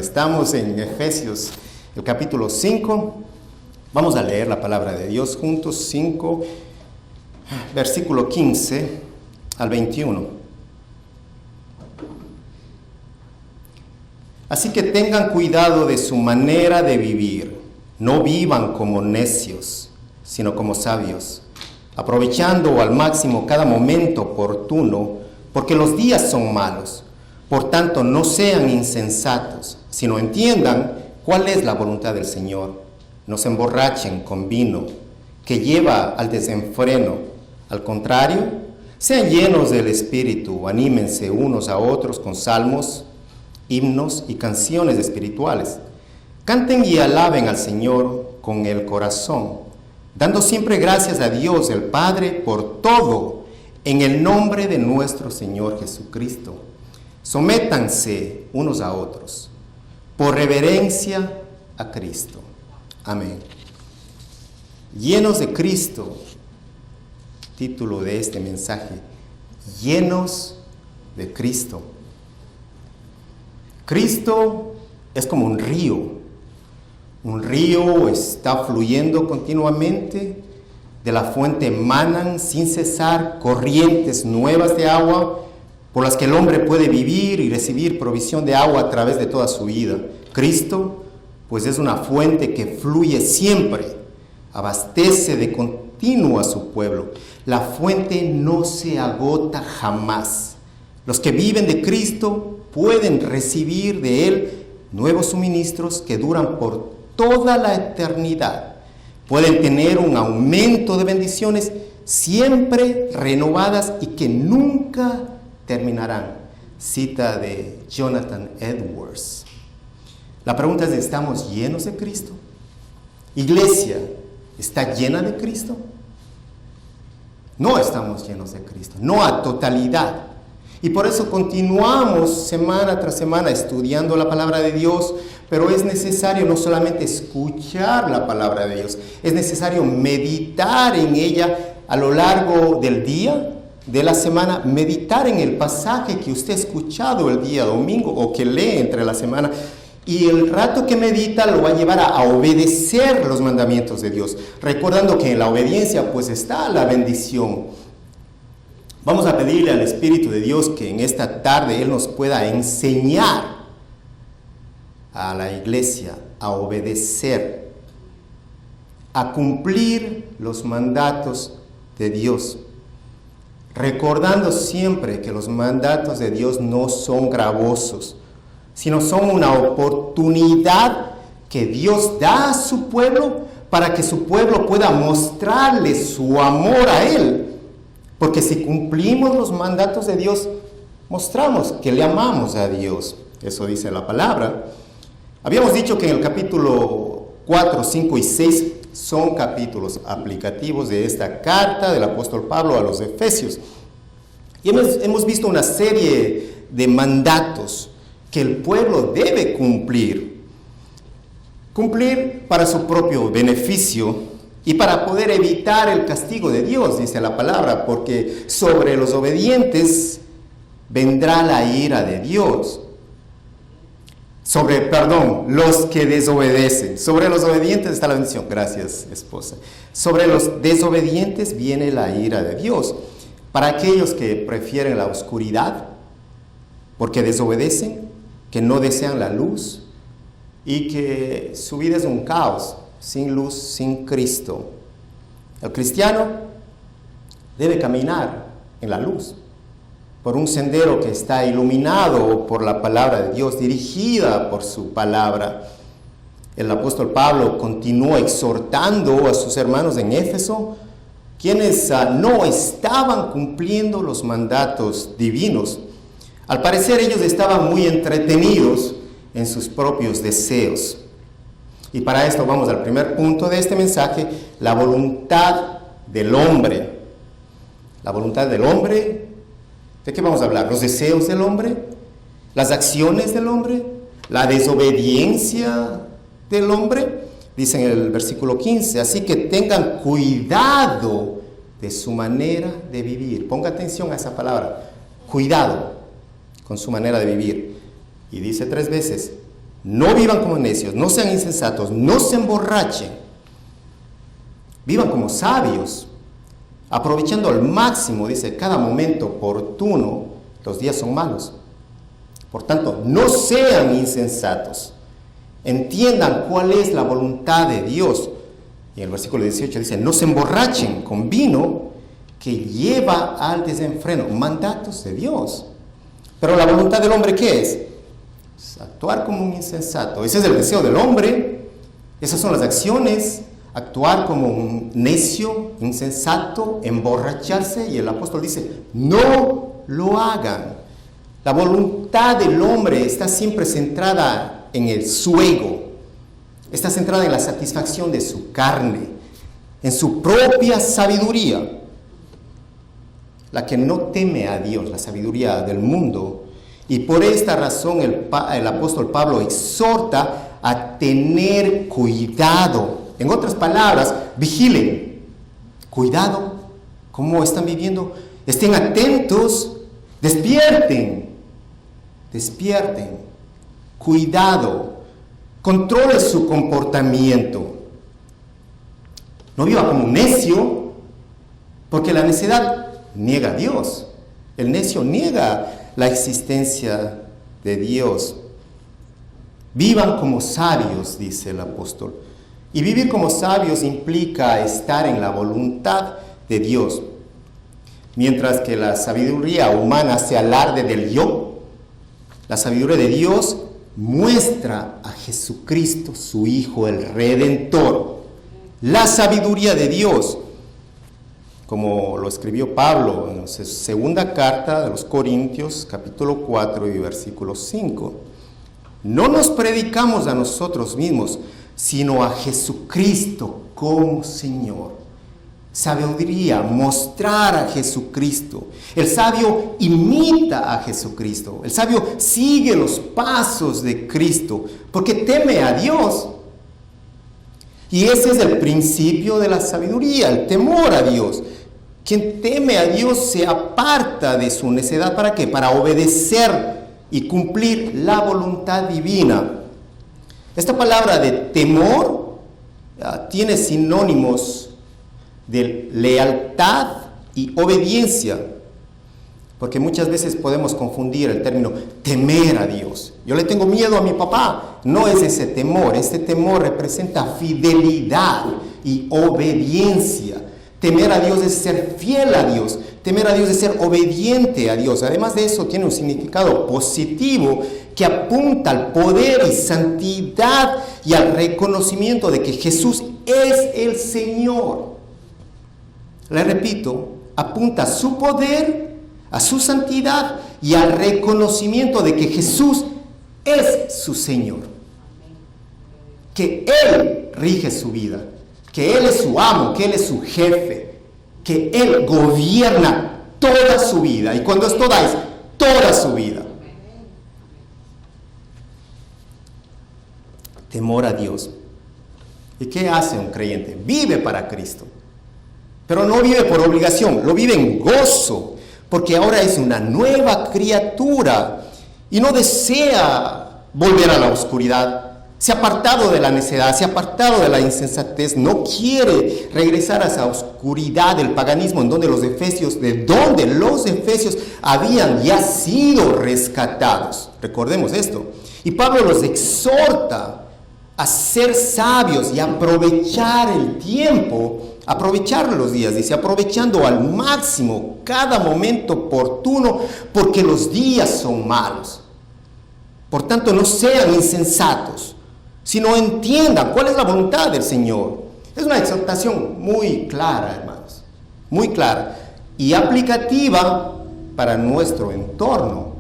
Estamos en Efesios, el capítulo 5. Vamos a leer la palabra de Dios juntos, 5, versículo 15 al 21. Así que tengan cuidado de su manera de vivir. No vivan como necios, sino como sabios, aprovechando al máximo cada momento oportuno, porque los días son malos. Por tanto, no sean insensatos, sino entiendan cuál es la voluntad del Señor. No se emborrachen con vino, que lleva al desenfreno. Al contrario, sean llenos del Espíritu, anímense unos a otros con salmos, himnos y canciones espirituales. Canten y alaben al Señor con el corazón, dando siempre gracias a Dios el Padre por todo, en el nombre de nuestro Señor Jesucristo. Sométanse unos a otros, por reverencia a Cristo. Amén. Llenos de Cristo, título de este mensaje, llenos de Cristo. Cristo es como un río. Un río está fluyendo continuamente, de la fuente emanan sin cesar corrientes nuevas de agua por las que el hombre puede vivir y recibir provisión de agua a través de toda su vida. Cristo, pues, es una fuente que fluye siempre, abastece de continuo a su pueblo. La fuente no se agota jamás. Los que viven de Cristo pueden recibir de Él nuevos suministros que duran por toda la eternidad. Pueden tener un aumento de bendiciones siempre renovadas y que nunca terminarán. Cita de Jonathan Edwards. La pregunta es, ¿estamos llenos de Cristo? Iglesia, ¿está llena de Cristo? No estamos llenos de Cristo, no a totalidad. Y por eso continuamos semana tras semana estudiando la palabra de Dios, pero es necesario no solamente escuchar la palabra de Dios, es necesario meditar en ella a lo largo del día, de la semana, meditar en el pasaje que usted ha escuchado el día domingo o que lee entre la semana, y el rato que medita lo va a llevar a obedecer los mandamientos de Dios, recordando que en la obediencia pues está la bendición. Vamos a pedirle al Espíritu de Dios que en esta tarde Él nos pueda enseñar a la iglesia a obedecer, a cumplir los mandatos de Dios, recordando siempre que los mandatos de Dios no son gravosos, sino son una oportunidad que Dios da a su pueblo para que su pueblo pueda mostrarle su amor a Él. Porque si cumplimos los mandatos de Dios, mostramos que le amamos a Dios. Eso dice la palabra. Habíamos dicho que en el capítulo 4, 5 y 6 son capítulos aplicativos de esta carta del apóstol Pablo a los Efesios. Y hemos visto una serie de mandatos que el pueblo debe cumplir. Cumplir para su propio beneficio y para poder evitar el castigo de Dios, dice la palabra, porque sobre los obedientes vendrá la ira de Dios. Los que desobedecen. Sobre los obedientes está la bendición. Gracias, esposa. Sobre los desobedientes viene la ira de Dios. Para aquellos que prefieren la oscuridad, porque desobedecen, que no desean la luz y que su vida es un caos, sin luz, sin Cristo. El cristiano debe caminar en la luz, por un sendero que está iluminado por la palabra de Dios, dirigida por su palabra. El apóstol Pablo continuó exhortando a sus hermanos en Éfeso, quienes no estaban cumpliendo los mandatos divinos. Al parecer ellos estaban muy entretenidos en sus propios deseos. Y para esto vamos al primer punto de este mensaje, la voluntad del hombre. La voluntad del hombre, ¿de qué vamos a hablar? Los deseos del hombre, las acciones del hombre, la desobediencia del hombre. Dice en el versículo 15, así que tengan cuidado de su manera de vivir. Ponga atención a esa palabra, cuidado con su manera de vivir. Y dice 3 veces, No vivan como necios, no sean insensatos, no se emborrachen. Vivan como sabios, aprovechando al máximo, dice, cada momento oportuno. Los días son malos. Por tanto, no sean insensatos. Entiendan cuál es la voluntad de Dios. Y en el versículo 18 dice, no se emborrachen con vino que lleva al desenfreno. Mandatos de Dios. Pero la voluntad del hombre, ¿qué es? Actuar como un insensato. Ese es el deseo del hombre. Esas son las acciones. Actuar como un necio, insensato, emborracharse. Y el apóstol dice, no lo hagan. La voluntad del hombre está siempre centrada en su ego. Está centrada en la satisfacción de su carne, en su propia sabiduría. La que no teme a Dios, la sabiduría del mundo. Y por esta razón el apóstol Pablo exhorta a tener cuidado. En otras palabras, vigilen. Cuidado. ¿Cómo están viviendo? Estén atentos. Despierten. Despierten. Cuidado. Controle su comportamiento. No viva como un necio, porque la necedad niega a Dios. El necio niega la existencia de Dios. Vivan como sabios, dice el apóstol. Y vivir como sabios implica estar en la voluntad de Dios. Mientras que la sabiduría humana se alarde del yo, la sabiduría de Dios muestra a Jesucristo, su Hijo, el Redentor. La sabiduría de Dios, como lo escribió Pablo en su segunda carta de los Corintios, capítulo 4 y versículo 5. No nos predicamos a nosotros mismos, sino a Jesucristo como Señor. Sabiduría, mostrar a Jesucristo. El sabio imita a Jesucristo. El sabio sigue los pasos de Cristo porque teme a Dios. Y ese es el principio de la sabiduría, el temor a Dios. Quien teme a Dios se aparta de su necedad. ¿Para qué? Para obedecer y cumplir la voluntad divina. Esta palabra de temor tiene sinónimos de lealtad y obediencia, porque muchas veces podemos confundir el término temer a Dios. Yo le tengo miedo a mi papá. No es ese temor. Este temor representa fidelidad y obediencia. Temer a Dios es ser fiel a Dios. Temer a Dios es ser obediente a Dios. Además de eso, tiene un significado positivo que apunta al poder y santidad y al reconocimiento de que Jesús es el Señor. Le repito, apunta a su poder, a su santidad y al reconocimiento de que Jesús es su Señor. Que Él rige su vida, que Él es su amo, que Él es su jefe, que Él gobierna toda su vida. Y cuando es toda su vida. Temor a Dios. ¿Y qué hace un creyente? Vive para Cristo. Pero no vive por obligación, lo vive en gozo, porque ahora es una nueva criatura y no desea volver a la oscuridad. Se ha apartado de la necedad, se ha apartado de la insensatez, no quiere regresar a esa oscuridad del paganismo de donde los efesios habían ya sido rescatados. Recordemos esto. Y Pablo los exhorta a ser sabios y aprovechar el tiempo, aprovechar los días, dice, aprovechando al máximo cada momento oportuno, porque los días son malos. Por tanto, no sean insensatos, sino entiendan cuál es la voluntad del Señor. Es una exhortación muy clara, hermanos, muy clara y aplicativa para nuestro entorno.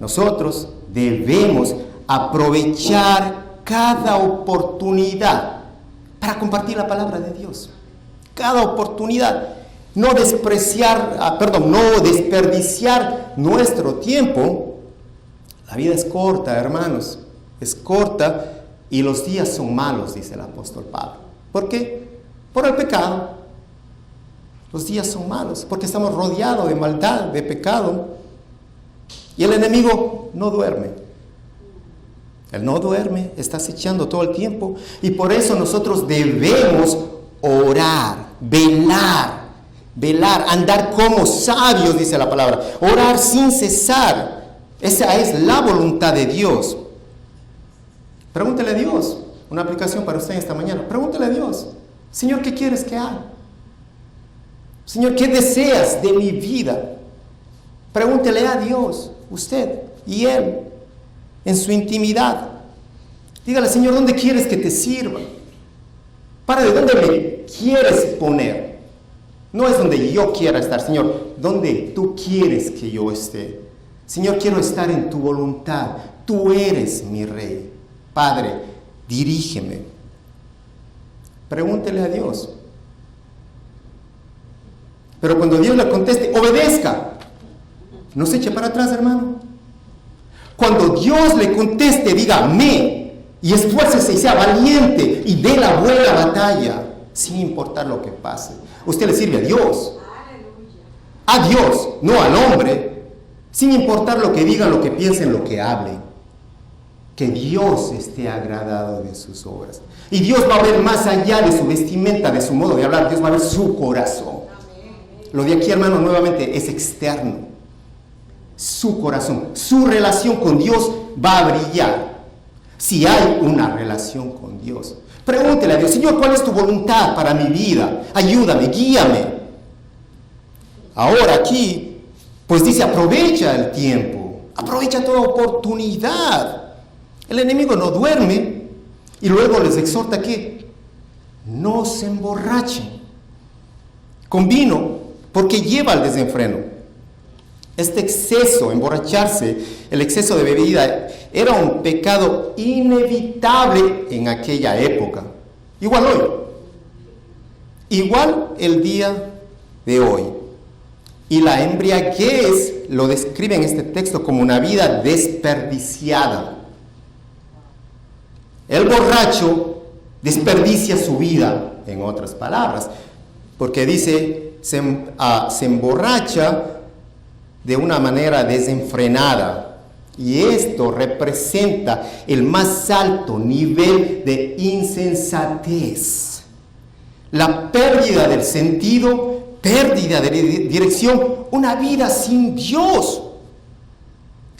Nosotros debemos aprovechar cada oportunidad para compartir la palabra de Dios. Cada oportunidad. No desperdiciar nuestro tiempo. La vida es corta, hermanos. Es corta y los días son malos, dice el apóstol Pablo. ¿Por qué? Por el pecado. Los días son malos porque estamos rodeados de maldad, de pecado. Y el enemigo no duerme. Él no duerme, está acechando todo el tiempo. Y por eso nosotros debemos orar, velar, andar como sabios, dice la palabra. Orar sin cesar. Esa es la voluntad de Dios. Pregúntele a Dios. Una aplicación para usted esta mañana. Pregúntele a Dios. Señor, ¿qué quieres que haga? Señor, ¿qué deseas de mi vida? Pregúntele a Dios, usted y Él, en su intimidad. Dígale, Señor, ¿dónde quieres que te sirva? ¿Para de dónde me quieres poner? No es donde yo quiera estar, Señor, ¿dónde tú quieres que yo esté? Señor, quiero estar en tu voluntad. Tú eres mi Rey. Padre, dirígeme. Pregúntele a Dios. Pero cuando Dios le conteste, obedezca. No se eche para atrás, hermano. Cuando Dios le conteste, diga amén. Y esfuércese y sea valiente y dé la buena batalla, sin importar lo que pase. Usted le sirve a Dios. A Dios, no al hombre. Sin importar lo que digan, lo que piensen, lo que hablen. Que Dios esté agradado de sus obras. Y Dios va a ver más allá de su vestimenta, de su modo de hablar. Dios va a ver su corazón. Lo de aquí, hermano, nuevamente es externo. Su corazón, su relación con Dios va a brillar. Si hay una relación con Dios. Pregúntele a Dios, Señor, ¿cuál es tu voluntad para mi vida? Ayúdame, guíame. Ahora aquí, pues dice, aprovecha el tiempo. Aprovecha toda oportunidad. El enemigo no duerme. Y luego les exhorta que no se emborrachen con vino, porque lleva al desenfreno. Este exceso, emborracharse, el exceso de bebida, era un pecado inevitable en aquella época. Igual hoy. Igual el día de hoy. Y la embriaguez lo describe en este texto como una vida desperdiciada. El borracho desperdicia su vida, en otras palabras, porque dice, se emborracha de una manera desenfrenada. Y esto representa el más alto nivel de insensatez. La pérdida del sentido, pérdida de dirección, una vida sin Dios.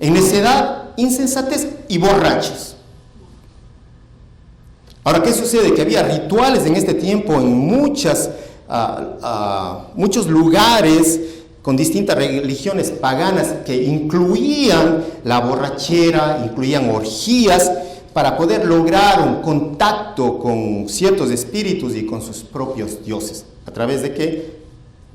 En necedad, insensatez y borrachos. Ahora, ¿qué sucede? Que había rituales en este tiempo en muchos lugares con distintas religiones paganas que incluían la borrachera, incluían orgías, para poder lograr un contacto con ciertos espíritus y con sus propios dioses. ¿A través de qué?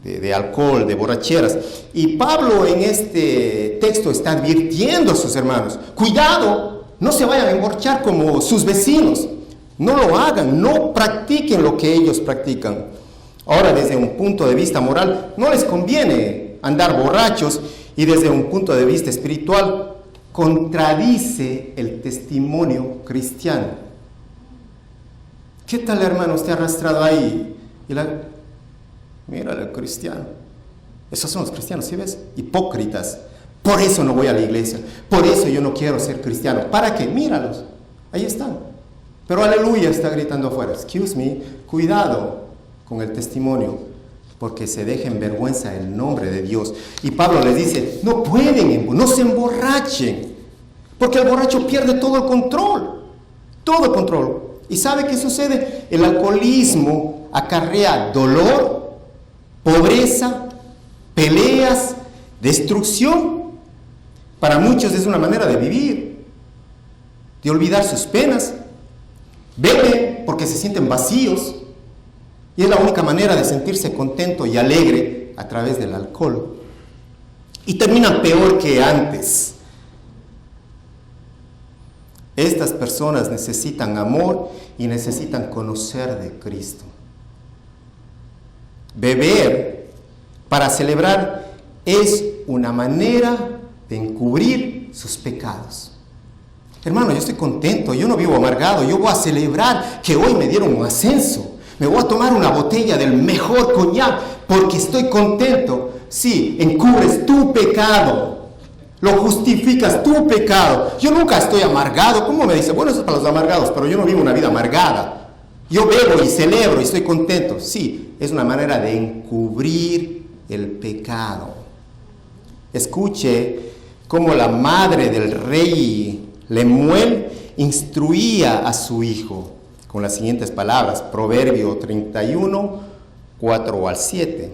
De alcohol, de borracheras. Y Pablo en este texto está advirtiendo a sus hermanos, cuidado, no se vayan a emborrachar como sus vecinos. No lo hagan, no practiquen lo que ellos practican. Ahora, desde un punto de vista moral, no les conviene andar borrachos, y desde un punto de vista espiritual, contradice el testimonio cristiano. ¿Qué tal, hermano, usted arrastrado ahí? Mira el cristiano. Esos son los cristianos, ¿sí ves? Hipócritas. Por eso no voy a la iglesia. Por eso yo no quiero ser cristiano. ¿Para qué? Míralos. Ahí están. Pero aleluya está gritando afuera. Excuse me, cuidado con el testimonio, porque se deja en vergüenza el nombre de Dios. Y Pablo les dice, no pueden, no se emborrachen, porque el borracho pierde todo el control. Todo el control. ¿Y sabe qué sucede? El alcoholismo acarrea dolor, pobreza, peleas, destrucción. Para muchos es una manera de vivir, de olvidar sus penas. Beben porque se sienten vacíos, y es la única manera de sentirse contento y alegre a través del alcohol. Y terminan peor que antes. Estas personas necesitan amor y necesitan conocer de Cristo. Beber para celebrar es una manera de encubrir sus pecados. Hermano, yo estoy contento, yo no vivo amargado, yo voy a celebrar que hoy me dieron un ascenso. Me voy a tomar una botella del mejor coñac porque estoy contento. Sí, encubres tu pecado. Lo justificas, tu pecado. Yo nunca estoy amargado. ¿Cómo me dice? Bueno, eso es para los amargados, pero yo no vivo una vida amargada. Yo bebo y celebro y estoy contento. Sí, es una manera de encubrir el pecado. Escuche cómo la madre del rey Lemuel instruía a su hijo con las siguientes palabras. Proverbio 31, 4 al 7.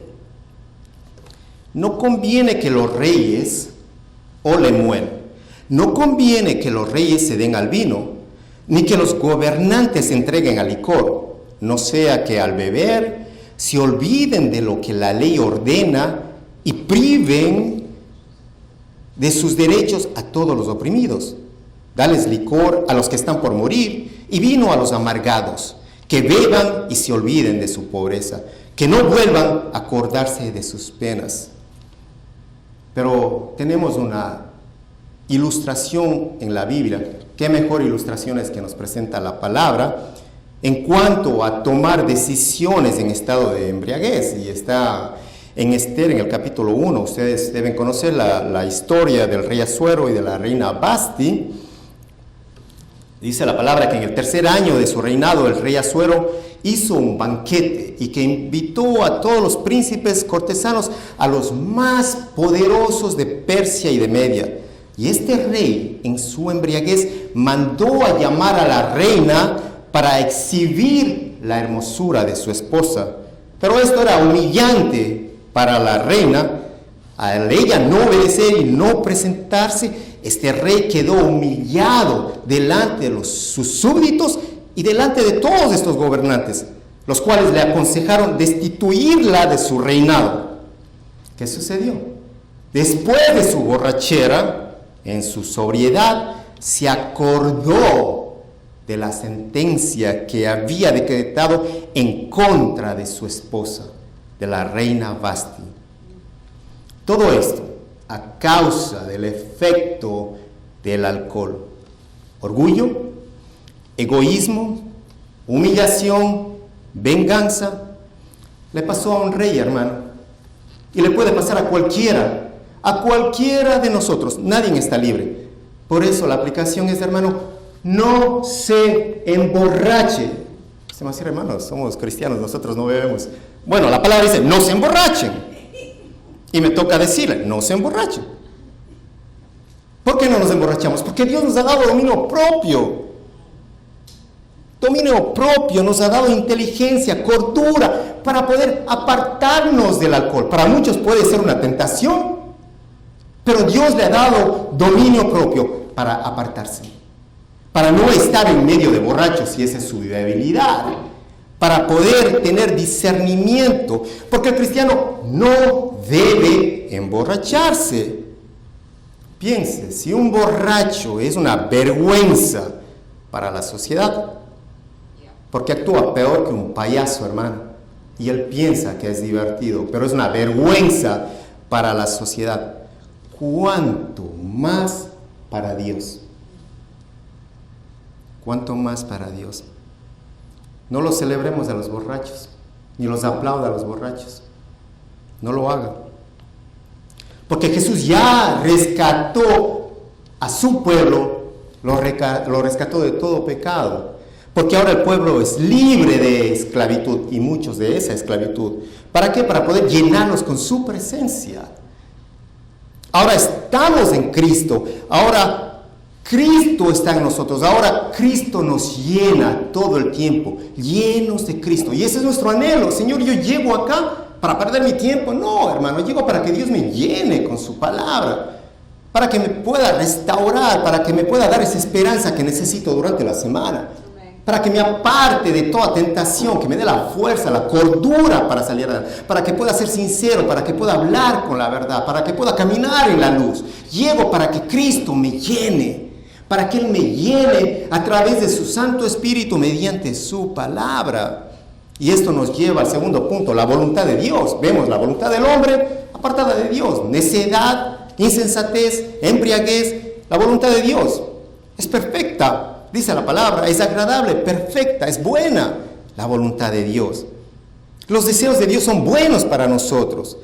No conviene que los reyes, o Lemuel, no conviene que los reyes se den al vino, ni que los gobernantes se entreguen al licor, no sea que al beber se olviden de lo que la ley ordena y priven de sus derechos a todos los oprimidos. Dales licor a los que están por morir y vino a los amargados, que beban y se olviden de su pobreza, que no vuelvan a acordarse de sus penas. Pero tenemos una ilustración en la Biblia. ¿Qué mejor ilustraciones que nos presenta la palabra en cuanto a tomar decisiones en estado de embriaguez? Y está en Esther, en el capítulo 1. Ustedes deben conocer la historia del rey Asuero y de la reina Vasti. Dice la palabra que en el tercer año de su reinado el rey Asuero hizo un banquete y que invitó a todos los príncipes cortesanos, a los más poderosos de Persia y de Media. Y este rey, en su embriaguez, mandó a llamar a la reina para exhibir la hermosura de su esposa. Pero esto era humillante para la reina. Al ella no obedecer y no presentarse, este rey quedó humillado delante de sus súbditos y delante de todos estos gobernantes, los cuales le aconsejaron destituirla de su reinado. ¿Qué sucedió? Después de su borrachera, en su sobriedad, se acordó de la sentencia que había decretado en contra de su esposa, de la reina Vasti. Todo esto a causa del efecto del alcohol. Orgullo, egoísmo, humillación, venganza. Le pasó a un rey, hermano, y le puede pasar a cualquiera de nosotros. Nadie está libre. Por eso la aplicación es, hermano, no se emborrache. Se me va a decir, hermano, somos cristianos, nosotros no bebemos. Bueno, la palabra dice, no se emborrachen. Y me toca decirle, no se emborrachen. ¿Por qué no nos emborrachamos? Porque Dios nos ha dado dominio propio. Dominio propio, nos ha dado inteligencia, cordura, para poder apartarnos del alcohol. Para muchos puede ser una tentación, pero Dios le ha dado dominio propio para apartarse, para no estar en medio de borrachos, si esa es su debilidad, para poder tener discernimiento, porque el cristiano no debe emborracharse. Piense, si un borracho es una vergüenza para la sociedad, porque actúa peor que un payaso, hermano, y él piensa que es divertido, pero es una vergüenza para la sociedad, ¿cuánto más para Dios? ¿Cuánto más para Dios? No los celebremos a los borrachos, ni los aplauda a los borrachos. No lo hagan. Porque Jesús ya rescató a su pueblo, lo rescató de todo pecado. Porque ahora el pueblo es libre de esclavitud, y muchos de esa esclavitud. ¿Para qué? Para poder llenarnos con su presencia. Ahora estamos en Cristo. Ahora Cristo está en nosotros. Ahora Cristo nos llena todo el tiempo, llenos de Cristo. Y ese es nuestro anhelo. Señor, yo llego acá para perder mi tiempo. No, hermano, llego para que Dios me llene con su palabra, para que me pueda restaurar, para que me pueda dar esa esperanza que necesito durante la semana, para que me aparte de toda tentación, que me dé la fuerza, la cordura para salir adelante, para que pueda ser sincero, para que pueda hablar con la verdad, para que pueda caminar en la luz. Llego para que Cristo me llene, para que Él me llene a través de su Santo Espíritu mediante su palabra. Y esto nos lleva al segundo punto, la voluntad de Dios. Vemos la voluntad del hombre apartada de Dios, necedad, insensatez, embriaguez. La voluntad de Dios es perfecta, dice la palabra, es agradable, perfecta, es buena la voluntad de Dios. Los deseos de Dios son buenos para nosotros.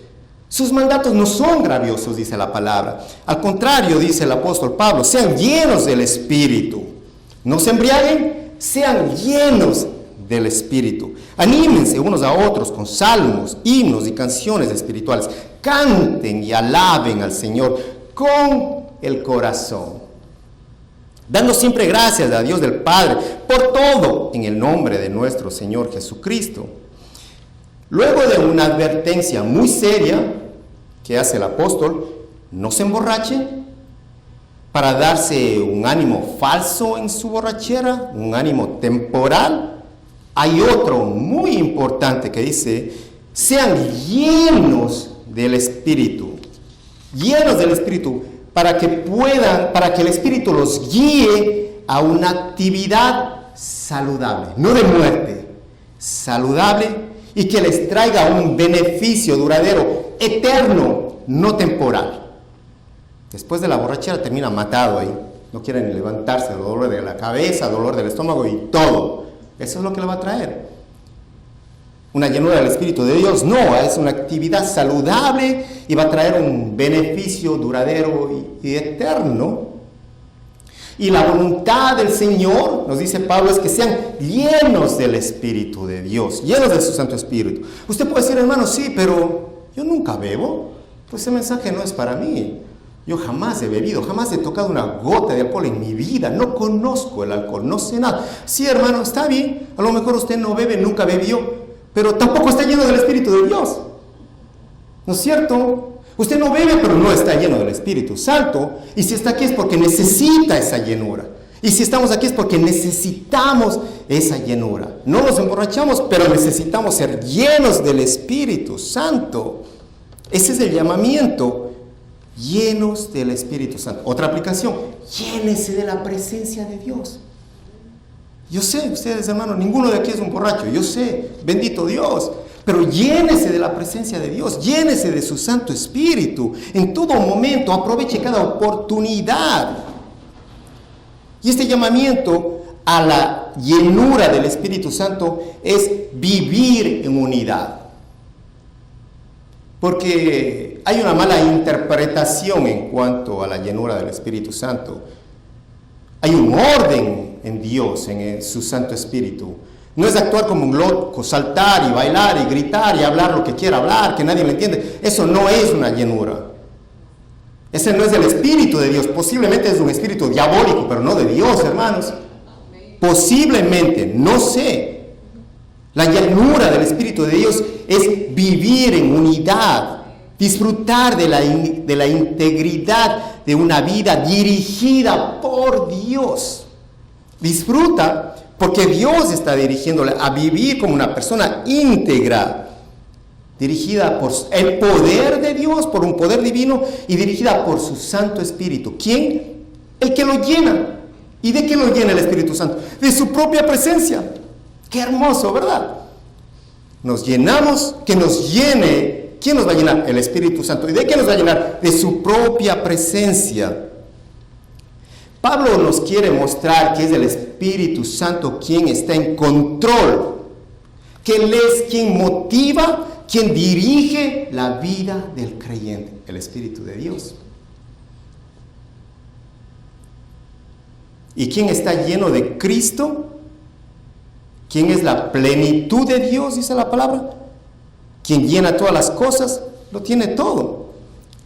Sus mandatos no son graviosos, dice la palabra. Al contrario, dice el apóstol Pablo, sean llenos del Espíritu. No se embriaguen, sean llenos del Espíritu. Anímense unos a otros con salmos, himnos y canciones espirituales. Canten y alaben al Señor con el corazón, dando siempre gracias a Dios del Padre por todo en el nombre de nuestro Señor Jesucristo. Luego de una advertencia muy seria que hace el apóstol, no se emborrachen para darse un ánimo falso en su borrachera, un ánimo temporal. Hay otro muy importante que dice, sean llenos del Espíritu, para que el Espíritu los guíe a una actividad saludable, no de muerte, saludable, y que les traiga un beneficio duradero, eterno, no temporal. Después de la borrachera termina matado ahí, no quieren levantarse, dolor de la cabeza, dolor del estómago y todo. Eso es lo que le va a traer. Una llenura del Espíritu de Dios, no, es una actividad saludable y va a traer un beneficio duradero y eterno. Y la voluntad del Señor, nos dice Pablo, es que sean llenos del Espíritu de Dios, llenos de su Santo Espíritu. Usted puede decir, hermano, sí, pero yo nunca bebo. Pues ese mensaje no es para mí. Yo jamás he bebido, jamás he tocado una gota de alcohol en mi vida. No conozco el alcohol, no sé nada. Sí, hermano, está bien. A lo mejor usted no bebe, nunca bebió, pero tampoco está lleno del Espíritu de Dios. ¿No es cierto? Usted no bebe, pero no está lleno del Espíritu Santo. Y si está aquí es porque necesita esa llenura. Y si estamos aquí es porque necesitamos esa llenura. No nos emborrachamos, pero necesitamos ser llenos del Espíritu Santo. Ese es el llamamiento. Llenos del Espíritu Santo. Otra aplicación, llénese de la presencia de Dios. Yo sé, ustedes hermanos, ninguno de aquí es un borracho, yo sé, bendito Dios, pero llénese de la presencia de Dios, llénese de su Santo Espíritu, en todo momento, aproveche cada oportunidad. Y este llamamiento a la llenura del Espíritu Santo es vivir en unidad. Porque hay una mala interpretación en cuanto a la llenura del Espíritu Santo. Hay un orden en Dios, en su Santo Espíritu. No es actuar como un loco, saltar y bailar y gritar y hablar lo que quiera hablar, que nadie le entiende. Eso no es una llenura. Ese no es del Espíritu de Dios. Posiblemente es un espíritu diabólico, pero no de Dios, hermanos. Posiblemente, no sé. La llenura del Espíritu de Dios es vivir en unidad, disfrutar de la integridad de una vida dirigida por Dios. Disfruta porque Dios está dirigiéndole a vivir como una persona íntegra, dirigida por el poder de Dios, por un poder divino y dirigida por su Santo Espíritu. ¿Quién? El que lo llena. ¿Y de qué lo llena el Espíritu Santo? De su propia presencia. Qué hermoso, ¿verdad? Nos llenamos, que nos llene. ¿Quién nos va a llenar? El Espíritu Santo. ¿Y de qué nos va a llenar? De su propia presencia. Pablo nos quiere mostrar que es el Espíritu Santo quien está en control, que Él es quien motiva, quien dirige la vida del creyente, el Espíritu de Dios. ¿Y quién está lleno de Cristo? ¿Quién es la plenitud de Dios, dice la palabra? Quien llena todas las cosas, lo tiene todo.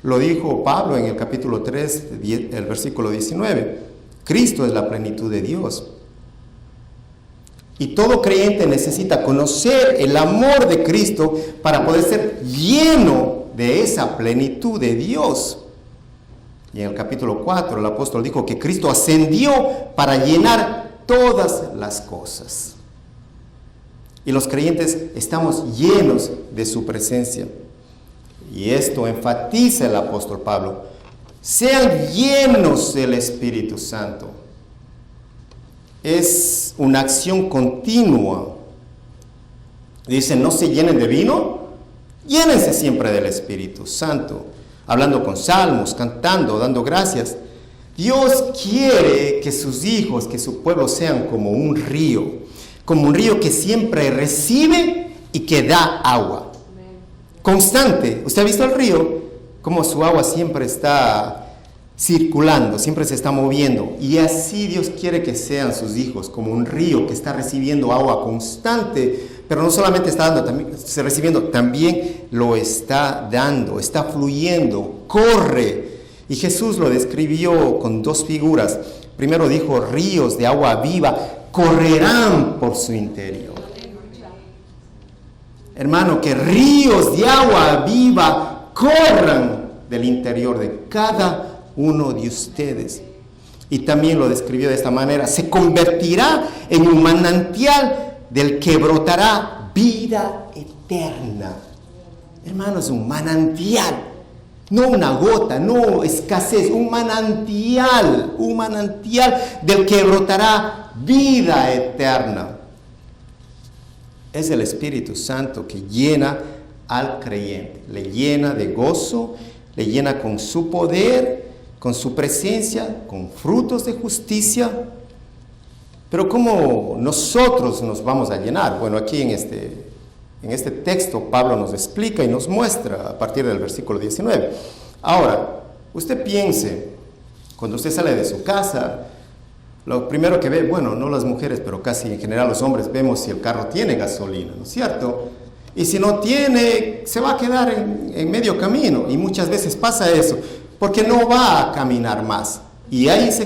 Lo dijo Pablo en el capítulo 3, el versículo 19. Cristo es la plenitud de Dios. Y todo creyente necesita conocer el amor de Cristo para poder ser lleno de esa plenitud de Dios. Y en el capítulo 4 el apóstol dijo que Cristo ascendió para llenar todas las cosas. Y los creyentes estamos llenos de su presencia. Y esto enfatiza el apóstol Pablo. Sean llenos del Espíritu Santo. Es una acción continua. Dicen, no se llenen de vino, llénense siempre del Espíritu Santo. Hablando con salmos, cantando, dando gracias. Dios quiere que sus hijos, que su pueblo sean como un río que siempre recibe y que da agua. constante. ¿Usted ha visto el río? Como su agua siempre está circulando, siempre se está moviendo. Y así Dios quiere que sean sus hijos, como un río que está recibiendo agua constante, pero no solamente está dando, también está recibiendo, también lo está dando, está fluyendo, corre. Y Jesús lo describió con dos figuras. Primero dijo, ríos de agua viva correrán por su interior. Hermano, que ríos de agua viva corran del interior de cada uno de ustedes. Y también lo describió de esta manera: se convertirá en un manantial del que brotará vida eterna. Hermanos, un manantial, no una gota, no escasez, un manantial del que brotará vida eterna. Es el Espíritu Santo que llena al creyente, le llena de gozo, le llena con su poder, con su presencia, con frutos de justicia. Pero ¿cómo nosotros nos vamos a llenar? Bueno, aquí en este texto Pablo nos explica y nos muestra a partir del versículo 19. Ahora, usted piense, cuando usted sale de su casa, lo primero que ve, bueno, no las mujeres, pero casi en general los hombres, vemos si el carro tiene gasolina, ¿no es cierto? Y si no tiene, se va a quedar en medio camino. Y muchas veces pasa eso, porque no va a caminar más. Y ahí se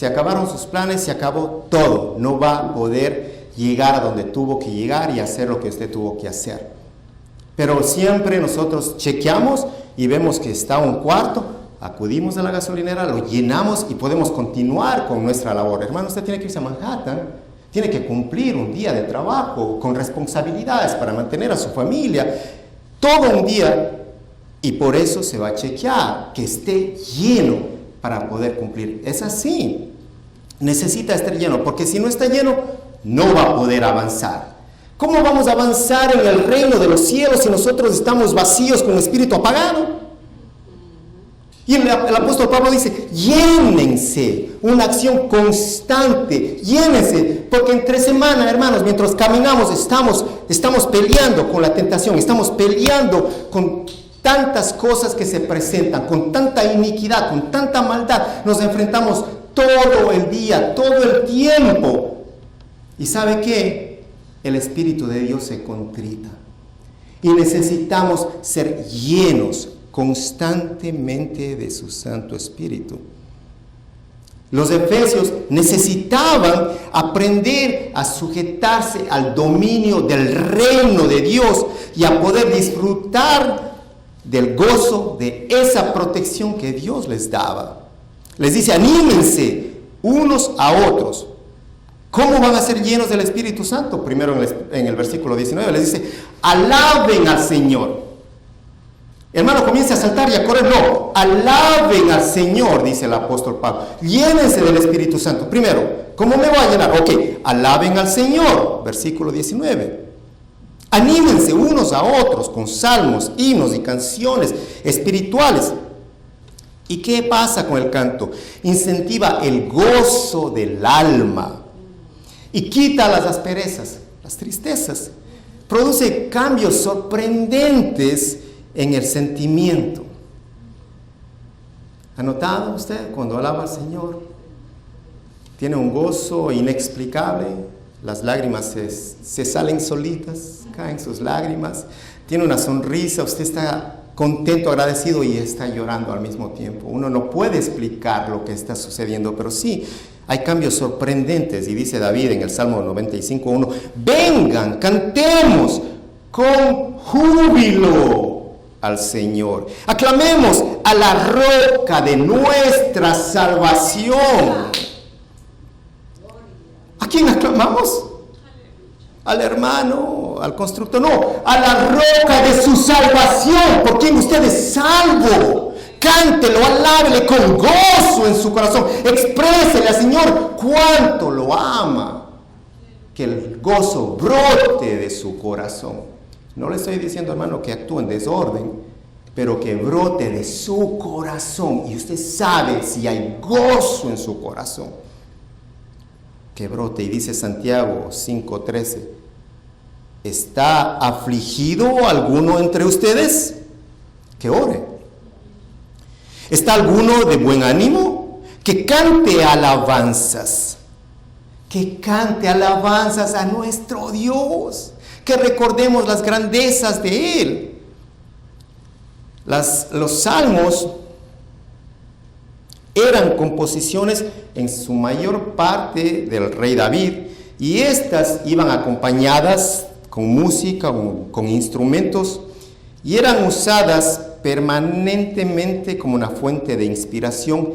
acabaron sus planes, se acabó todo. No va a poder llegar a donde tuvo que llegar y hacer lo que usted tuvo que hacer. Pero siempre nosotros chequeamos y vemos que está un cuarto, acudimos a la gasolinera, lo llenamos y podemos continuar con nuestra labor. Hermano, usted tiene que irse a Manhattan, tiene que cumplir un día de trabajo con responsabilidades para mantener a su familia, todo un día, y por eso se va a chequear que esté lleno para poder cumplir. Es así, necesita estar lleno, porque si no está lleno, no va a poder avanzar. ¿Cómo vamos a avanzar en el reino de los cielos si nosotros estamos vacíos con espíritu apagado? Y el apóstol Pablo dice, llénense, una acción constante, llénense, porque entre semana, hermanos, mientras caminamos estamos peleando con la tentación, estamos peleando con tantas cosas que se presentan, con tanta iniquidad, con tanta maldad, nos enfrentamos todo el día, todo el tiempo. ¿Y sabe qué? El Espíritu de Dios se contrita y necesitamos ser llenos constantemente de su Santo Espíritu. Los efesios necesitaban aprender a sujetarse al dominio del reino de Dios y a poder disfrutar del gozo de esa protección que Dios les daba. Les dice, anímense unos a otros. ¿Cómo van a ser llenos del Espíritu Santo? Primero en el versículo 19 les dice, alaben al Señor. Hermano, comience a saltar y a correr. No, alaben al Señor, dice el apóstol Pablo. Llénense del Espíritu Santo. Primero, ¿cómo me voy a llenar? Ok, alaben al Señor, versículo 19. Anímense unos a otros con salmos, himnos y canciones espirituales. ¿Y qué pasa con el canto? Incentiva el gozo del alma y quita las asperezas, las tristezas. Produce cambios sorprendentes en el sentimiento. ¿Ha notado usted cuando alaba al Señor? Tiene un gozo inexplicable, las lágrimas se salen solitas, caen sus lágrimas, tiene una sonrisa, usted está contento, agradecido y está llorando al mismo tiempo. Uno no puede explicar lo que está sucediendo, pero sí, hay cambios sorprendentes. Y dice David en el Salmo 95:1, vengan, cantemos con júbilo al Señor. Aclamemos a la roca de nuestra salvación. ¿A quién aclamamos? Al hermano, al constructor, no, a la roca de su salvación, por quien usted es salvo. Cántelo, alábele con gozo en su corazón. Exprésele al Señor cuánto lo ama. Que el gozo brote de su corazón. No le estoy diciendo, hermano, que actúe en desorden, pero que brote de su corazón. Y usted sabe si hay gozo en su corazón. Que brote. Y dice Santiago 5:13, ¿Está afligido alguno entre ustedes? Que ore. ¿Está alguno de buen ánimo? Que cante alabanzas. Que cante alabanzas a nuestro Dios. Que recordemos las grandezas de Él. Los salmos eran composiciones en su mayor parte del rey David, y estas iban acompañadas con música, con instrumentos, y eran usadas permanentemente como una fuente de inspiración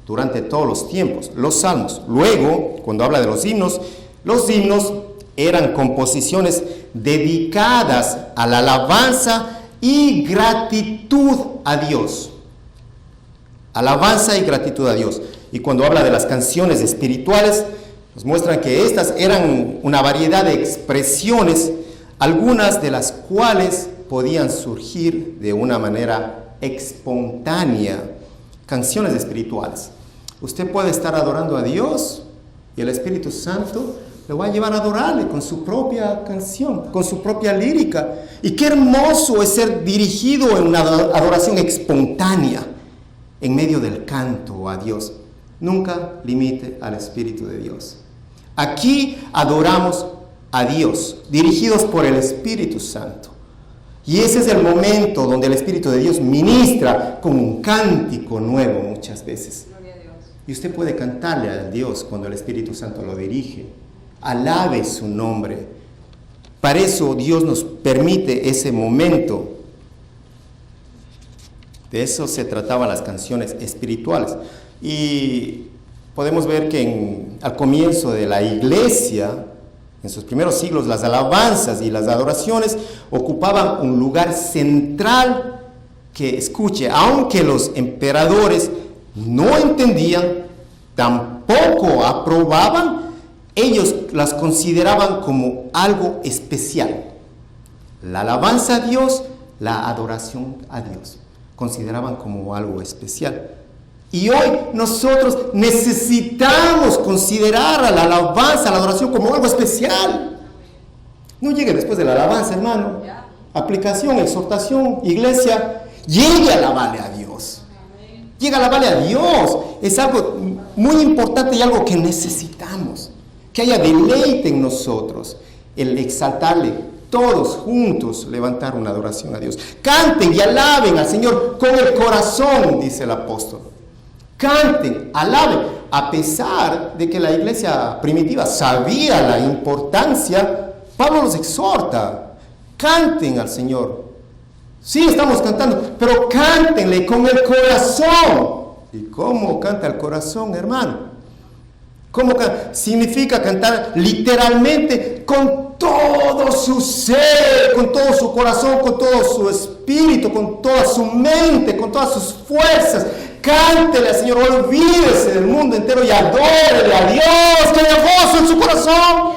durante todos los tiempos, los salmos. Luego, cuando habla de los himnos eran composiciones dedicadas a la alabanza y gratitud a Dios. Alabanza y gratitud a Dios. Y cuando habla de las canciones espirituales, nos muestran que estas eran una variedad de expresiones, algunas de las cuales podían surgir de una manera espontánea. Canciones espirituales. Usted puede estar adorando a Dios y el Espíritu Santo le va a llevar a adorarle con su propia canción, con su propia lírica. Y qué hermoso es ser dirigido en una adoración espontánea en medio del canto a Dios. Nunca limite al Espíritu de Dios. Aquí adoramos a Dios, dirigidos por el Espíritu Santo. Y ese es el momento donde el Espíritu de Dios ministra con un cántico nuevo muchas veces. Y usted puede cantarle a Dios cuando el Espíritu Santo lo dirige. Alabe su nombre. Para eso Dios nos permite ese momento. De eso se trataban las canciones espirituales. Y podemos ver que al comienzo de la iglesia, en sus primeros siglos, las alabanzas y las adoraciones ocupaban un lugar central que, escuche, aunque los emperadores no entendían, tampoco aprobaban, ellos las consideraban como algo especial. La alabanza a Dios, la adoración a Dios, consideraban como algo especial. Y hoy nosotros necesitamos considerar a la alabanza, a la adoración como algo especial. No llegue después de la alabanza, hermano. Aplicación, exhortación, iglesia, llegue a alabarle a Dios. Llegue a alabarle a Dios. Es algo muy importante y algo que necesitamos. Que haya deleite en nosotros. El exaltarle todos juntos, levantar una adoración a Dios. Canten y alaben al Señor con el corazón, dice el apóstol. Canten, alaben, a pesar de que la iglesia primitiva sabía la importancia. Pablo los exhorta, canten al Señor. Sí, estamos cantando, pero cántenle con el corazón. ¿Y cómo canta el corazón, hermano? ¿Cómo significa cantar literalmente con todo su ser, con todo su corazón, con todo su espíritu, con toda su mente, con todas sus fuerzas? Cántele al Señor, olvídese del mundo entero y adórele a Dios, que haya gozo en su corazón.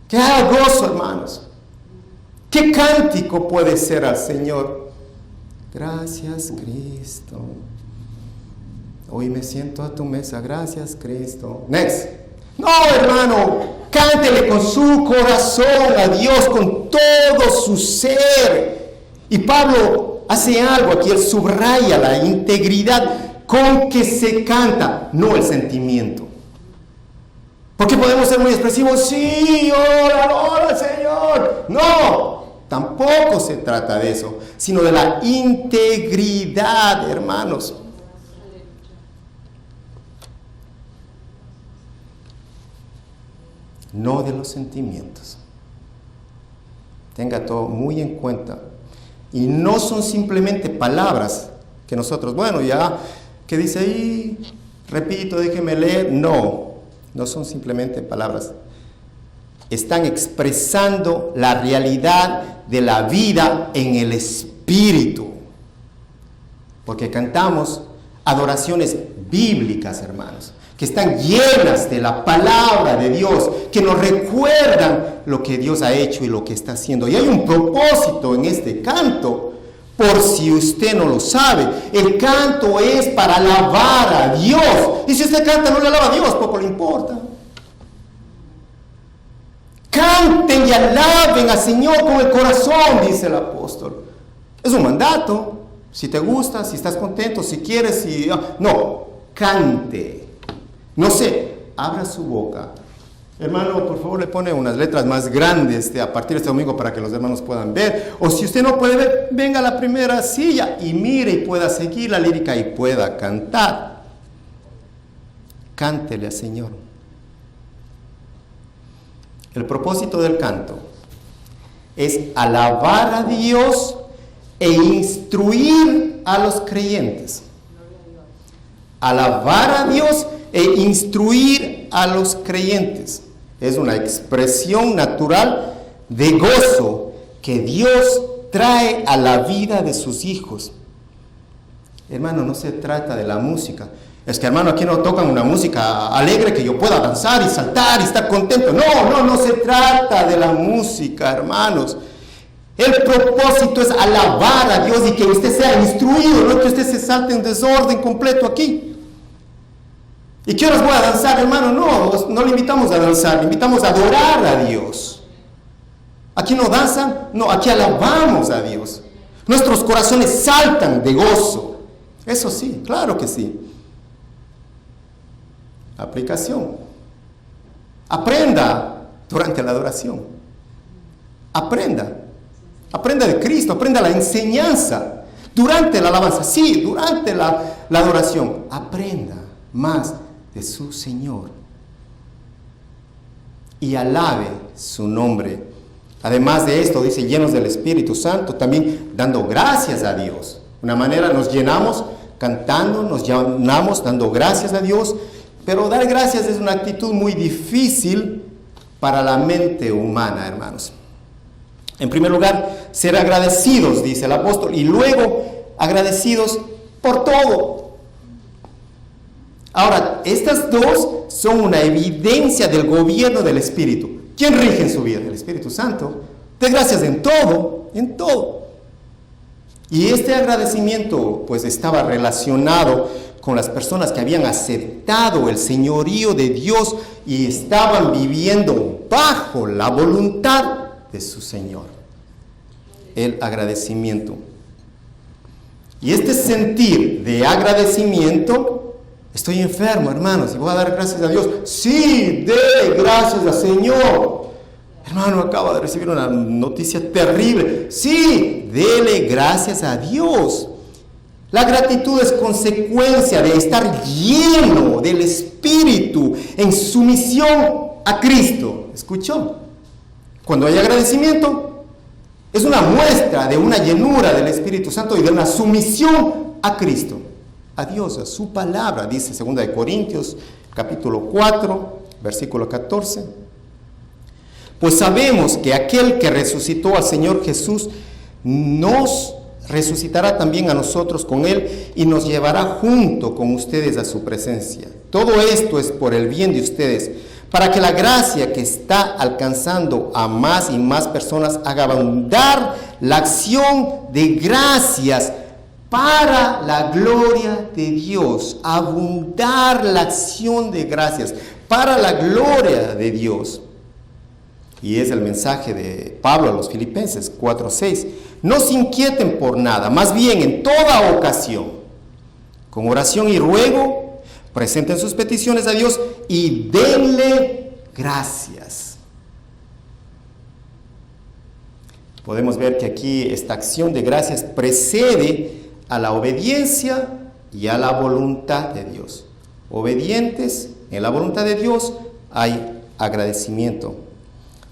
Que haya gozo, hermanos. ¿Qué cántico puede ser al Señor? Gracias, Cristo. Hoy me siento a tu mesa. Gracias, Cristo. Next. No, hermano, cántele con su corazón a Dios, con todo su ser. Y Pablo hace algo aquí, él subraya la integridad con que se canta, no el sentimiento. Porque podemos ser muy expresivos, sí, ora, Señor. No, tampoco se trata de eso, sino de la integridad, hermanos. No de los sentimientos. Tenga todo muy en cuenta. Y no son simplemente palabras que nosotros, bueno, ya, ¿qué dice ahí? Repito, déjeme leer. No son simplemente palabras. Están expresando la realidad de la vida en el Espíritu. Porque cantamos adoraciones bíblicas, hermanos, que están llenas de la palabra de Dios, que nos recuerdan lo que Dios ha hecho y lo que está haciendo. Y hay un propósito en este canto, Por si usted no lo sabe, el canto es para alabar a Dios. Y si usted canta no le alaba a Dios, poco le importa. Canten y alaben al Señor con el corazón, dice el apóstol. Es un mandato. Si te gusta, si estás contento, si quieres, no, cante. No sé, abra su boca. Hermano, por favor, le pone unas letras más grandes a partir de este domingo para que los hermanos puedan ver. O si usted no puede ver, venga a la primera silla y mire y pueda seguir la lírica y pueda cantar. Cántele al Señor. El propósito del canto es alabar a Dios e instruir a los creyentes. Alabar a Dios e instruir a los creyentes. Es una expresión natural de gozo que Dios trae a la vida de sus hijos. Hermano, no se trata de la música. Es que, hermano, aquí no tocan una música alegre que yo pueda danzar y saltar y estar contento. No se trata de la música, hermanos. El propósito es alabar a Dios y que usted sea instruido, no que usted se salte en desorden completo aquí. ¿Y qué horas voy a danzar, hermano? No le invitamos a danzar, le invitamos a adorar a Dios. Aquí no danzan, no, aquí alabamos a Dios. Nuestros corazones saltan de gozo. Eso sí, claro que sí. Aplicación. Aprenda durante la adoración. Aprenda de Cristo, aprenda la enseñanza. Durante la alabanza, sí, durante la adoración. Aprenda más de su Señor y alabe su nombre. Además de esto, dice, llenos del Espíritu Santo, también dando gracias a Dios. De una manera nos llenamos cantando, nos llenamos dando gracias a Dios, pero dar gracias es una actitud muy difícil para la mente humana, hermanos. En primer lugar, ser agradecidos, dice el apóstol, y luego agradecidos por todo. Ahora, estas dos son una evidencia del gobierno del Espíritu. ¿Quién rige en su vida? El Espíritu Santo. De gracias en todo, en todo. Y este agradecimiento pues estaba relacionado con las personas que habían aceptado el señorío de Dios y estaban viviendo bajo la voluntad de su Señor. El agradecimiento. Y este sentir de agradecimiento, estoy enfermo, hermanos, y voy a dar gracias a Dios. Sí, dé gracias al Señor. Hermano, acaba de recibir una noticia terrible. Sí, dele gracias a Dios. La gratitud es consecuencia de estar lleno del Espíritu en sumisión a Cristo. ¿Escuchó? Cuando hay agradecimiento, es una muestra de una llenura del Espíritu Santo y de una sumisión a Cristo, a Dios, a su palabra, dice 2 Corintios capítulo 4, versículo 14. Pues sabemos que aquel que resucitó al Señor Jesús nos resucitará también a nosotros con Él y nos llevará junto con ustedes a su presencia. Todo esto es por el bien de ustedes, para que la gracia que está alcanzando a más y más personas haga abundar la acción de gracias para la gloria de Dios. Abundar la acción de gracias para la gloria de Dios. Y es el mensaje de Pablo a los Filipenses 4:6. No se inquieten por nada, más bien en toda ocasión, con oración y ruego, presenten sus peticiones a Dios y denle gracias. Podemos ver que aquí esta acción de gracias precede a la obediencia y a la voluntad de Dios. Obedientes en la voluntad de Dios hay agradecimiento.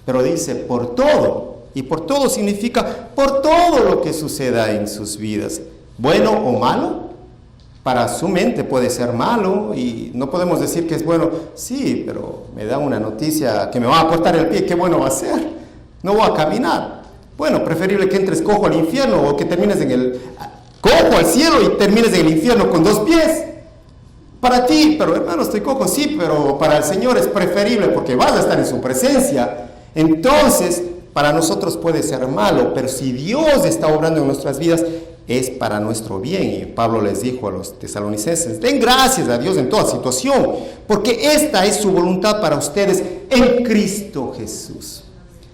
Pero dice por todo, y por todo significa por todo lo que suceda en sus vidas, bueno o malo. Para su mente puede ser malo y no podemos decir que es bueno. Sí, pero me da una noticia que me va a cortar el pie, ¿qué bueno va a ser? No voy a caminar. Bueno, preferible que entres cojo al infierno o que termines en el cojo al cielo y termines en el infierno con 2 pies. Para ti, pero hermano, estoy cojo, sí, pero para el Señor es preferible porque vas a estar en su presencia. Entonces, para nosotros puede ser malo, pero si Dios está obrando en nuestras vidas, es para nuestro bien. Y Pablo les dijo a los tesalonicenses, den gracias a Dios en toda situación, porque esta es su voluntad para ustedes en Cristo Jesús.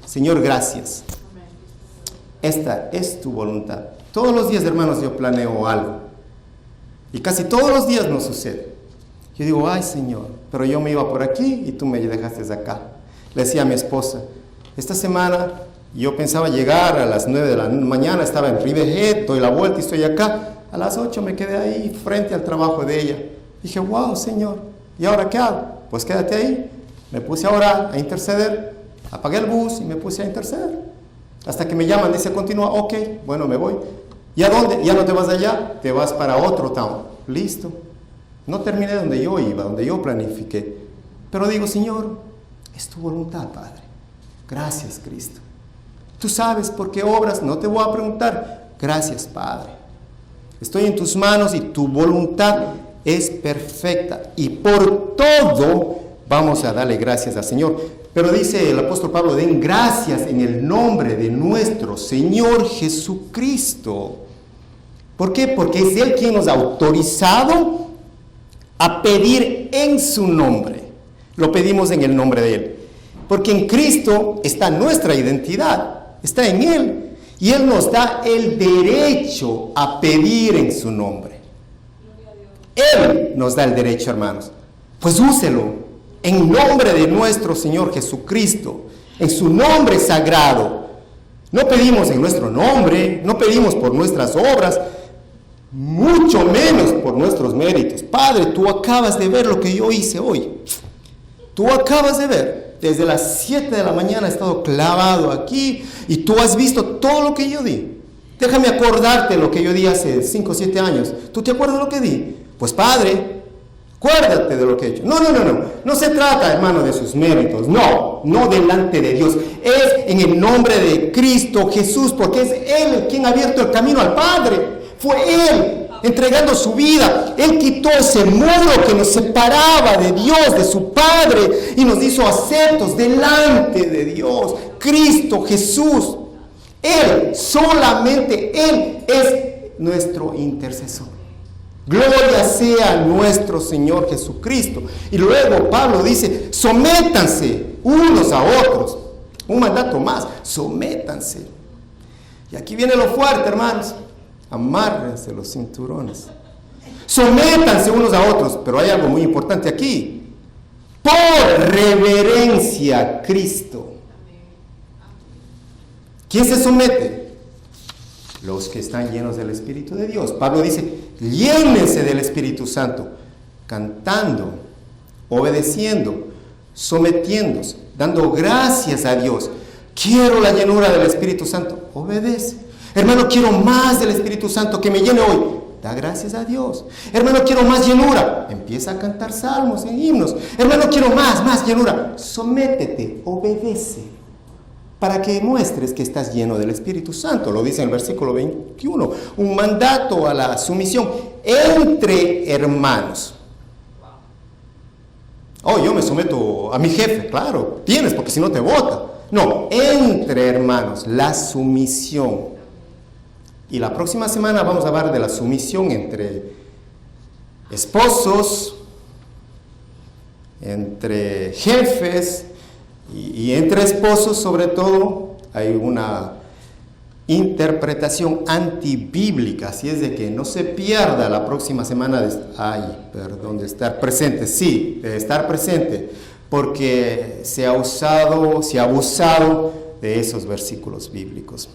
Señor, gracias. Esta es tu voluntad. Todos los días, hermanos, yo planeo algo. Y casi todos los días no sucede. Yo digo, ay Señor, pero yo me iba por aquí y tú me dejaste acá. Le decía a mi esposa, esta semana yo pensaba llegar a las 9 de la mañana, estaba en Riverhead, doy la vuelta y estoy acá. A las 8 me quedé ahí frente al trabajo de ella. Dije, wow, Señor, ¿y ahora qué hago? Pues quédate ahí. Me puse a orar, a interceder. Apagué el bus y me puse a interceder. Hasta que me llaman, dice, continúa, ok, bueno, me voy. ¿Y a dónde? Ya no te vas de allá, te vas para otro town. Listo. No terminé donde yo iba, donde yo planifiqué. Pero digo, Señor, es tu voluntad, Padre. Gracias, Cristo. Tú sabes por qué obras, no te voy a preguntar. Gracias, Padre. Estoy en tus manos y tu voluntad es perfecta. Y por todo vamos a darle gracias al Señor. Pero dice el apóstol Pablo, den gracias en el nombre de nuestro Señor Jesucristo. ¿Por qué? Porque es Él quien nos ha autorizado a pedir en su nombre. Lo pedimos en el nombre de Él. Porque en Cristo está nuestra identidad, está en Él. Y Él nos da el derecho a pedir en su nombre. Él nos da el derecho, hermanos. Pues úselo en nombre de nuestro Señor Jesucristo, en su nombre sagrado. No pedimos en nuestro nombre, no pedimos por nuestras obras, mucho menos por nuestros méritos. Padre, tú acabas de ver lo que yo hice hoy. Tú acabas de ver. Desde las 7 de la mañana he estado clavado aquí y tú has visto todo lo que yo di. Déjame acordarte lo que yo di hace 5 o 7 años. ¿Tú te acuerdas de lo que di? Pues Padre, acuérdate de lo que he hecho. No se trata, hermano, de sus méritos. No delante de Dios. Es en el nombre de Cristo Jesús, porque es Él quien ha abierto el camino al Padre. Fue Él entregando su vida. Él quitó ese muro que nos separaba de Dios, de su Padre, y nos hizo aceptos delante de Dios. Cristo Jesús. Él, solamente Él es nuestro intercesor. Gloria sea a nuestro Señor Jesucristo. Y luego Pablo dice, sométanse unos a otros. Un mandato más, sométanse. Y aquí viene lo fuerte, hermanos. Amárrense los cinturones. Sométanse unos a otros. Pero hay algo muy importante aquí. Por reverencia a Cristo. ¿Quién se somete? Los que están llenos del Espíritu de Dios. Pablo dice, llénense del Espíritu Santo, cantando, obedeciendo, sometiéndose, dando gracias a Dios. Quiero la llenura del Espíritu Santo, obedece. Hermano, quiero más del Espíritu Santo que me llene hoy. Da gracias a Dios. Hermano, quiero más llenura. Empieza a cantar salmos en himnos. Hermano, quiero más llenura. Sométete, obedece. Para que muestres que estás lleno del Espíritu Santo. Lo dice en el versículo 21. Un mandato a la sumisión entre hermanos. Oh, yo me someto a mi jefe. Claro, tienes, porque si no te vota. No, entre hermanos, la sumisión. Y la próxima semana vamos a hablar de la sumisión entre esposos, entre jefes, y entre esposos, sobre todo, hay una interpretación antibíblica, así es de que no se pierda la próxima semana de estar presente, sí, de estar presente, porque se ha abusado de esos versículos bíblicos.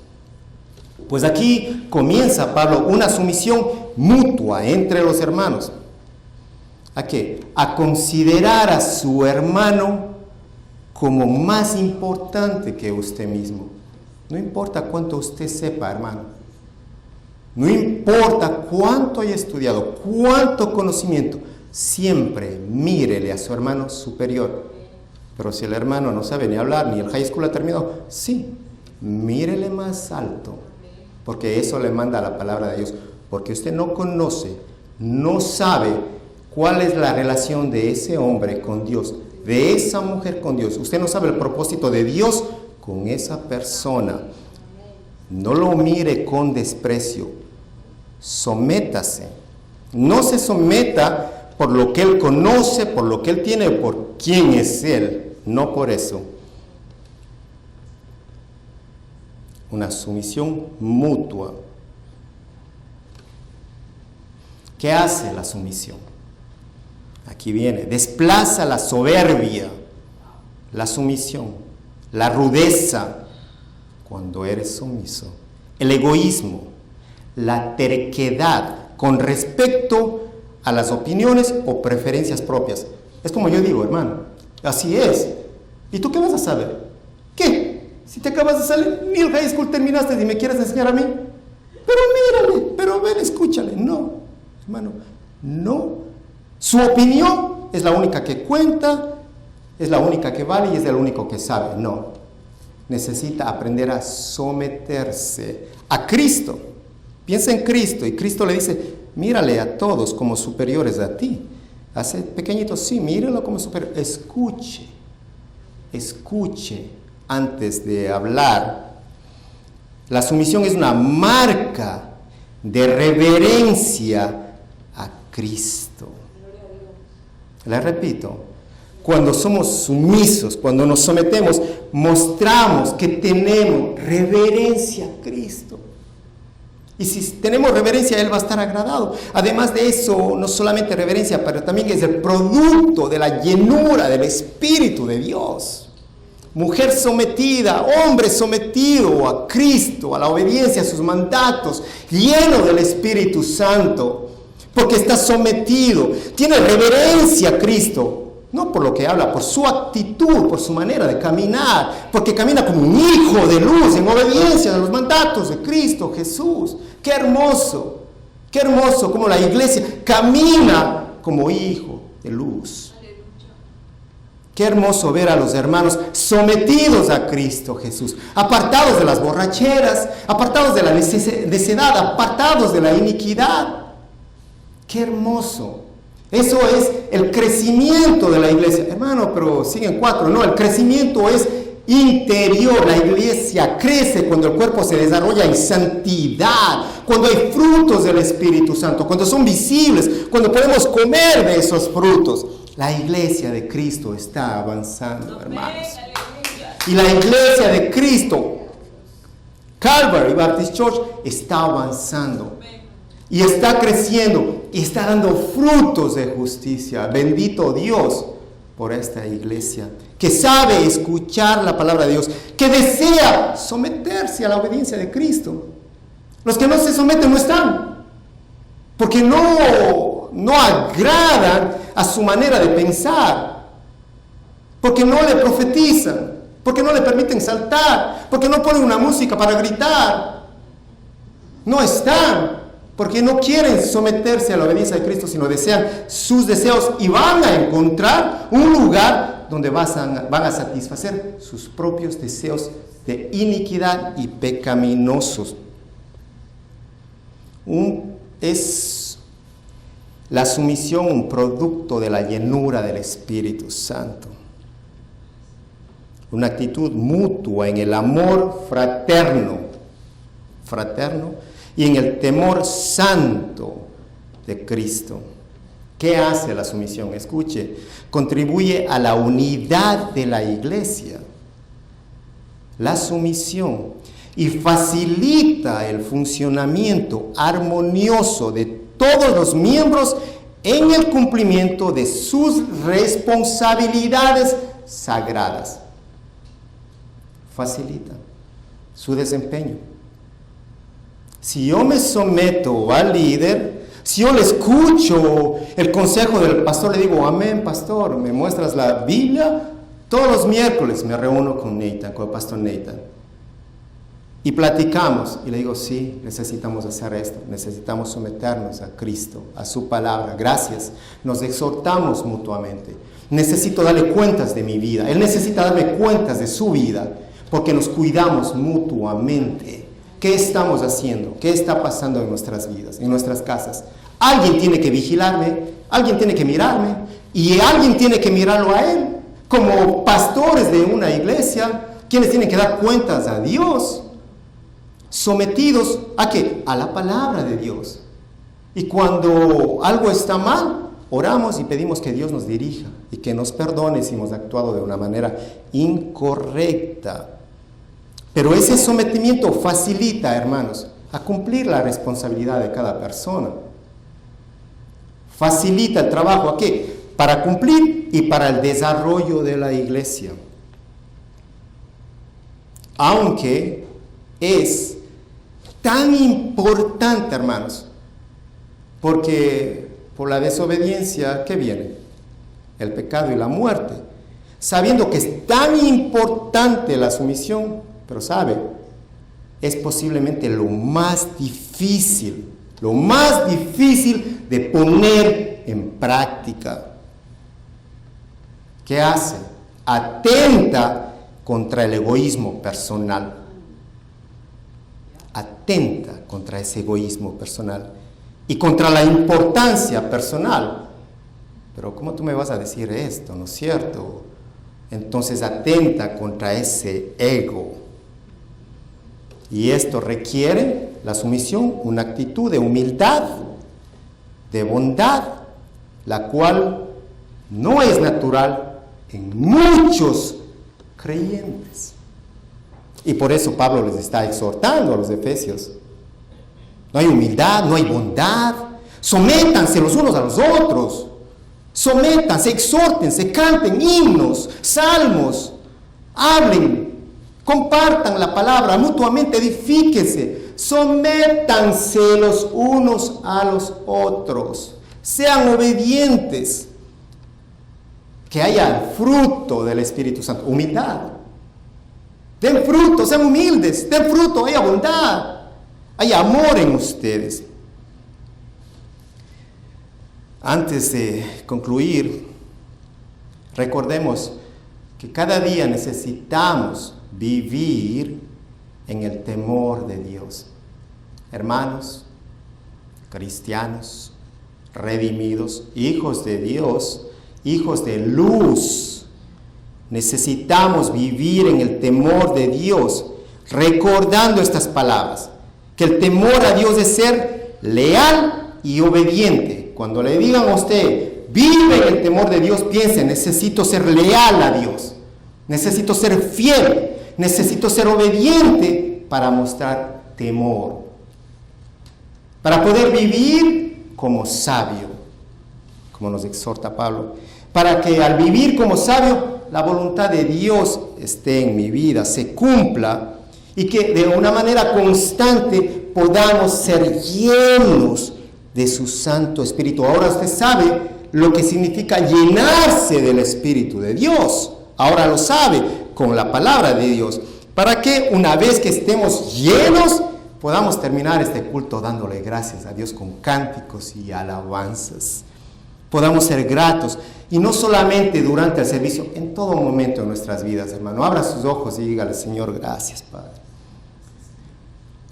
Pues aquí comienza Pablo una sumisión mutua entre los hermanos. ¿A qué? A considerar a su hermano como más importante que usted mismo. No importa cuánto usted sepa, hermano. No importa cuánto haya estudiado, cuánto conocimiento. Siempre mírele a su hermano superior. Pero si el hermano no sabe ni hablar, ni el high school ha terminado, sí, mírele más alto. Porque eso le manda la palabra de Dios. Porque usted no conoce, no sabe cuál es la relación de ese hombre con Dios, de esa mujer con Dios. Usted no sabe el propósito de Dios con esa persona. No lo mire con desprecio. Sométase. No se someta por lo que él conoce, por lo que él tiene, por quién es él. No por eso. Una sumisión mutua. ¿Qué hace la sumisión? Aquí viene. Desplaza la soberbia, la sumisión, la rudeza, cuando eres sumiso, el egoísmo, la terquedad con respecto a las opiniones o preferencias propias. Es como yo digo, hermano, así es. ¿Y tú qué vas a saber? ¿Qué? Si te acabas de salir, ni el high school terminaste y me quieres enseñar a mí. Pero mírale, pero ven, escúchale. No, hermano, no. Su opinión es la única que cuenta, es la única que vale y es el único que sabe. No. Necesita aprender a someterse a Cristo. Piensa en Cristo y Cristo le dice, mírale a todos como superiores a ti. Hace pequeñito, sí, míralo como superior. Escuche antes de hablar. La sumisión es una marca de reverencia a Cristo. Le repito, cuando somos sumisos, cuando nos sometemos, mostramos que tenemos reverencia a Cristo. Y si tenemos reverencia, Él va a estar agradado. Además de eso, no solamente reverencia, pero también es el producto de la llenura del Espíritu de Dios. Mujer sometida, hombre sometido a Cristo, a la obediencia a sus mandatos, lleno del Espíritu Santo, porque está sometido, tiene reverencia a Cristo. No por lo que habla, por su actitud, por su manera de caminar, porque camina como un hijo de luz, en obediencia a los mandatos de Cristo Jesús. ¡Qué hermoso! ¡Qué hermoso como la iglesia camina como hijo de luz! ¡Qué hermoso ver a los hermanos sometidos a Cristo Jesús! Apartados de las borracheras, apartados de la necedad, apartados de la iniquidad. ¡Qué hermoso! Eso es el crecimiento de la iglesia. Hermano, pero siguen 4. No, el crecimiento es interior. La iglesia crece cuando el cuerpo se desarrolla en santidad, cuando hay frutos del Espíritu Santo, cuando son visibles, cuando podemos comer de esos frutos. La iglesia de Cristo está avanzando, hermanos. Y la iglesia de Cristo, Calvary Baptist Church, está avanzando. Y está creciendo y está dando frutos de justicia. Bendito Dios por esta iglesia que sabe escuchar la palabra de Dios, que desea someterse a la obediencia de Cristo. Los que no se someten no están, porque no agradan a su manera de pensar, porque no le profetizan, porque no le permiten saltar, porque no ponen una música para gritar. No están. Porque no quieren someterse a la obediencia de Cristo, sino desean sus deseos y van a encontrar un lugar donde van a satisfacer sus propios deseos de iniquidad y pecaminosos. Es la sumisión un producto de la llenura del Espíritu Santo. Una actitud mutua en el amor fraterno y en el temor santo de Cristo. ¿Qué hace la sumisión? Escuche, contribuye a la unidad de la iglesia. La sumisión y facilita el funcionamiento armonioso de todos los miembros en el cumplimiento de sus responsabilidades sagradas. Facilita su desempeño. Si yo me someto al líder, si yo le escucho el consejo del pastor, le digo, amén, pastor, me muestras la Biblia. Todos los miércoles me reúno con Nathan, con el pastor Nathan, y platicamos, y le digo, sí, necesitamos hacer esto, necesitamos someternos a Cristo, a su palabra, gracias, nos exhortamos mutuamente, necesito darle cuentas de mi vida, él necesita darme cuentas de su vida, porque nos cuidamos mutuamente. ¿Qué estamos haciendo? ¿Qué está pasando en nuestras vidas, en nuestras casas? Alguien tiene que vigilarme, alguien tiene que mirarme, y alguien tiene que mirarlo a él. Como pastores de una iglesia, quienes tienen que dar cuentas a Dios, sometidos ¿a qué? A la palabra de Dios. Y cuando algo está mal, oramos y pedimos que Dios nos dirija y que nos perdone si hemos actuado de una manera incorrecta. Pero ese sometimiento facilita, hermanos, a cumplir la responsabilidad de cada persona. Facilita el trabajo, ¿a qué? Para cumplir y para el desarrollo de la iglesia. Aunque es tan importante, hermanos, porque por la desobediencia, ¿qué viene? El pecado y la muerte. Sabiendo que es tan importante la sumisión, pero sabe, es posiblemente lo más difícil de poner en práctica. ¿Qué hace? Atenta contra el egoísmo personal. Atenta contra ese egoísmo personal y contra la importancia personal. Pero ¿cómo tú me vas a decir esto? ¿No es cierto? Entonces atenta contra ese ego. Y esto requiere la sumisión, una actitud de humildad, de bondad, la cual no es natural en muchos creyentes. Y por eso Pablo les está exhortando a los efesios. No hay humildad, no hay bondad. Sométanse los unos a los otros. Sométanse, exhórtense, canten himnos, salmos, hablen, compartan la palabra, mutuamente edifíquense, sométanse los unos a los otros, sean obedientes, que haya fruto del Espíritu Santo, humildad. Den fruto, sean humildes, den fruto, haya bondad, haya amor en ustedes. Antes de concluir, recordemos que cada día necesitamos vivir en el temor de Dios. Hermanos, cristianos, redimidos, hijos de Dios, hijos de luz, necesitamos vivir en el temor de Dios, recordando estas palabras, que el temor a Dios es ser leal y obediente. Cuando le digan a usted, vive en el temor de Dios, piense, necesito ser leal a Dios, necesito ser fiel, necesito ser obediente para mostrar temor, para poder vivir como sabio, como nos exhorta Pablo, para que al vivir como sabio, la voluntad de Dios esté en mi vida, se cumpla, y que de una manera constante podamos ser llenos de su Santo Espíritu. Ahora usted sabe lo que significa llenarse del Espíritu de Dios. Ahora lo sabe con la palabra de Dios, para que una vez que estemos llenos, podamos terminar este culto dándole gracias a Dios con cánticos y alabanzas. Podamos ser gratos, y no solamente durante el servicio, en todo momento de nuestras vidas, hermano. Abra sus ojos y dígale: Señor, gracias, Padre.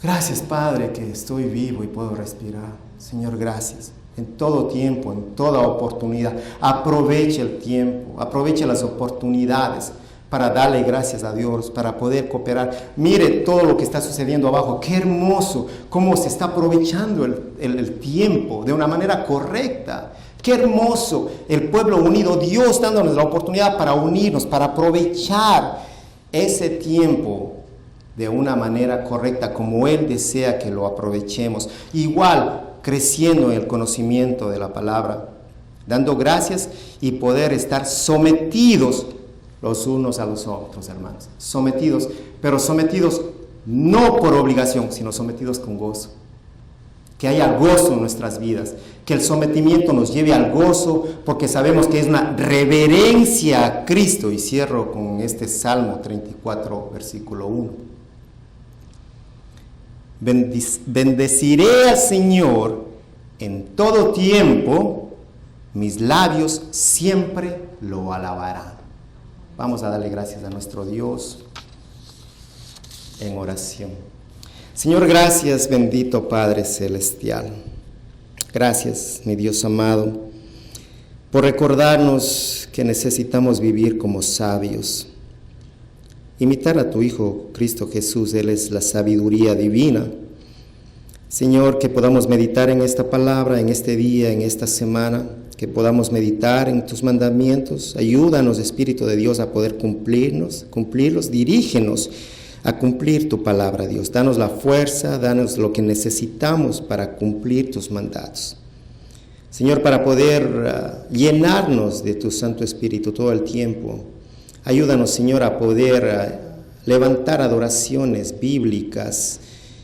Gracias, Padre, que estoy vivo y puedo respirar. Señor, gracias. En todo tiempo, en toda oportunidad. Aproveche el tiempo, aproveche las oportunidades para darle gracias a Dios, para poder cooperar. Mire todo lo que está sucediendo abajo. Qué hermoso, cómo se está aprovechando el tiempo de una manera correcta. Qué hermoso el pueblo unido, Dios dándonos la oportunidad para unirnos, para aprovechar ese tiempo de una manera correcta, como Él desea que lo aprovechemos. Igual, creciendo en el conocimiento de la palabra, dando gracias y poder estar sometidos los unos a los otros, hermanos. Sometidos, pero sometidos no por obligación, sino sometidos con gozo. Que haya gozo en nuestras vidas, que el sometimiento nos lleve al gozo, porque sabemos que es una reverencia a Cristo. Y cierro con este Salmo 34, versículo 1. Bendeciré al Señor en todo tiempo, mis labios siempre lo alabarán. Vamos a darle gracias a nuestro Dios en oración. Señor, gracias, bendito Padre Celestial. Gracias, mi Dios amado, por recordarnos que necesitamos vivir como sabios. imitar a tu Hijo Cristo Jesús. Él es la sabiduría divina. Señor, que podamos meditar en esta palabra, en este día, en esta semana, que podamos meditar en tus mandamientos. Ayúdanos, Espíritu de Dios, a poder cumplirlos. Dirígenos a cumplir tu palabra, Dios. Danos la fuerza, danos lo que necesitamos para cumplir tus mandatos. Señor, para poder llenarnos de tu Santo Espíritu todo el tiempo. Ayúdanos, Señor, a poder levantar adoraciones bíblicas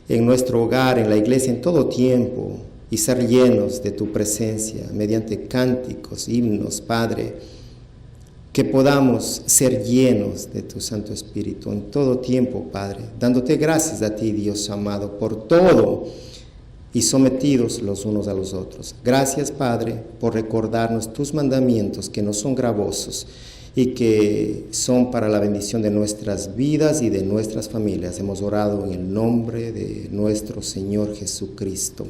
en nuestro hogar, en la iglesia, en todo tiempo, y ser llenos de tu presencia mediante cánticos, himnos, Padre, que podamos ser llenos de tu Santo Espíritu en todo tiempo, Padre, dándote gracias a ti, Dios amado, por todo, y sometidos los unos a los otros. Gracias, Padre, por recordarnos tus mandamientos, que no son gravosos y que son para la bendición de nuestras vidas y de nuestras familias. Hemos orado en el nombre de nuestro Señor Jesucristo.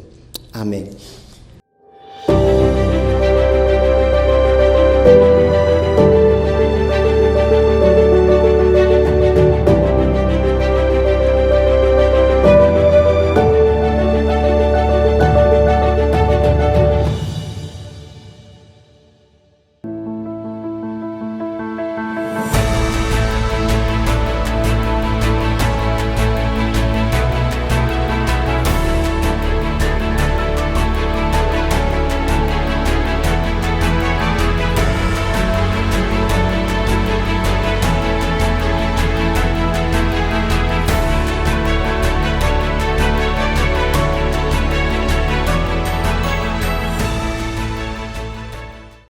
Amén.